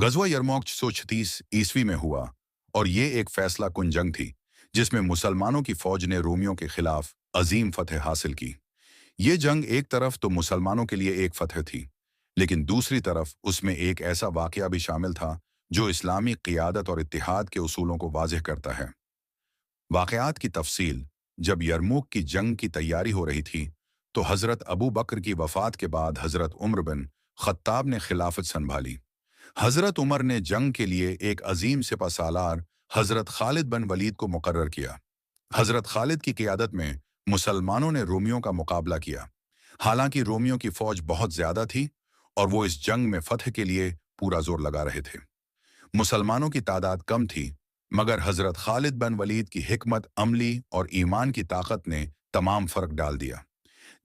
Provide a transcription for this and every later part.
गज़वा यरमौक 636 ईस्वी में हुआ और ये एक फैसला कुन जंग थी जिसमें मुसलमानों की फौज ने रोमियों के खिलाफ अजीम फतह हासिल की। ये जंग एक तरफ तो मुसलमानों के लिए एक फतह थी, लेकिन दूसरी तरफ उसमें एक ऐसा वाक़या भी शामिल था जो इस्लामी क़ियादत और इत्तिहाद के उसूलों को वाज़ेह करता है। वाक़यात की तफसील: जब यरमुक की जंग की तैयारी हो रही थी तो हज़रत अबू बकर की वफ़ात के बाद हज़रत उमर बिन ख़त्ताब ने खिलाफत संभाली। हज़रत उमर ने जंग के लिए एक अजीम सिपह सालार हज़रत खालिद बिन वलीद को मुकर्रर किया। हज़रत खालिद की क़ियादत में मुसलमानों ने रोमियों का मुकाबला किया। हालांकि रोमियों की फ़ौज बहुत ज़्यादा थी और वो इस जंग में फ़तह के लिए पूरा जोर लगा रहे थे। मुसलमानों की तादाद कम थी, मगर हज़रत खालिद बिन वलीद की हिकमत अमली और ईमान की ताकत ने तमाम फ़र्क डाल दिया।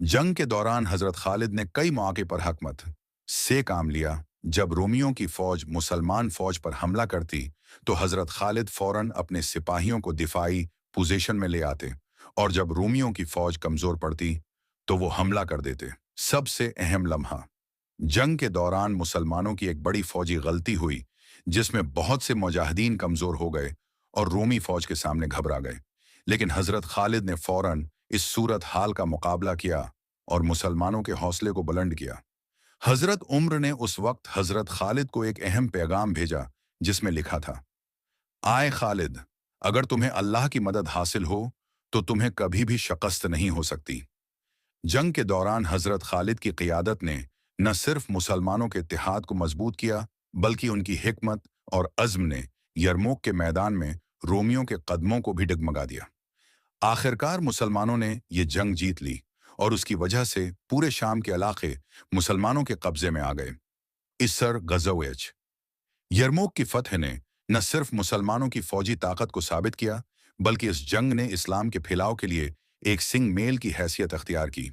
जंग के दौरान हज़रत खालिद ने कई मौके पर हकमत से काम लिया। जब रोमियों की फ़ौज मुसलमान फ़ौज पर हमला करती तो हज़रत खालिद फ़ौरन अपने सिपाहियों को दिफाई पोजीशन में ले आते, और जब रोमियों की फ़ौज कमज़ोर पड़ती तो वो हमला कर देते। सबसे अहम लम्हा: जंग के दौरान मुसलमानों की एक बड़ी फ़ौजी गलती हुई जिसमें बहुत से मुजाहिदीन कमज़ोर हो गए और रोमी फ़ौज के सामने घबरा गए। लेकिन हज़रत खालिद ने फ़ौरन इस सूरत हाल का मुकाबला किया और मुसलमानों के हौसले को बुलंद किया। हज़रत उम्र ने उस वक्त हज़रत खालिद को एक अहम पैगाम भेजा जिसमें लिखा था, आए खालिद, अगर तुम्हें अल्लाह की मदद हासिल हो तो तुम्हें कभी भी शिकस्त नहीं हो सकती। जंग के दौरान हज़रत खालिद की क़ियादत ने न सिर्फ मुसलमानों के इत्तेहाद को मजबूत किया, बल्कि उनकी हिकमत और अज़्म ने यरमुक के मैदान में रोमियों के कदमों को भी डगमगा दिया। आखिरकार मुसलमानों ने ये जंग जीत ली और उसकी वजह से पूरे शाम के इलाके मुसलमानों के कब्जे में आ गए। इसर गज़वेज यरमुक की फतह ने न सिर्फ मुसलमानों की फौजी ताकत को साबित किया, बल्कि इस जंग ने इस्लाम के फैलाव के लिए एक सिंग मेल की हैसियत अख्तियार की।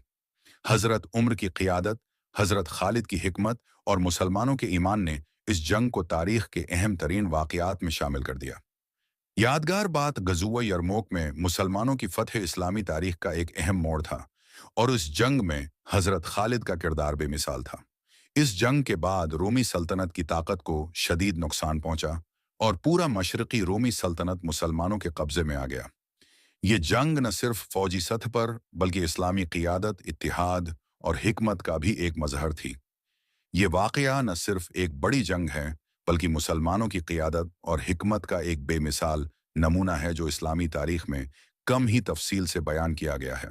हज़रत उम्र की क़ियादत, हज़रत खालिद की हिकमत और मुसलमानों के ईमान ने इस जंग को तारीख़ के अहम तरीन वाक़यात में शामिल कर दिया। यादगार बात, गज़वा यरमुक में मुसलमानों की फतह इस्लामी तारीख़ का एक अहम मोड़ था और इस जंग में हज़रत खालिद का किरदार बेमिसाल था। इस जंग के बाद रोमी सल्तनत की ताकत को शदीद नुकसान पहुंचा और पूरा मशरक़ी रोमी सल्तनत मुसलमानों के कब्ज़े में आ गया। ये जंग न सिर्फ फ़ौजी सतह पर बल्कि इस्लामी क़ियादत, इत्तिहाद और हिकमत का भी एक मज़हर थी। ये वाक़या न सिर्फ एक बड़ी जंग है, बल्कि मुसलमानों की क़ियादत और हिकमत का एक बेमिसाल नमूना है जो इस्लामी तारीख़ में कम ही तफसील से बयान किया गया है।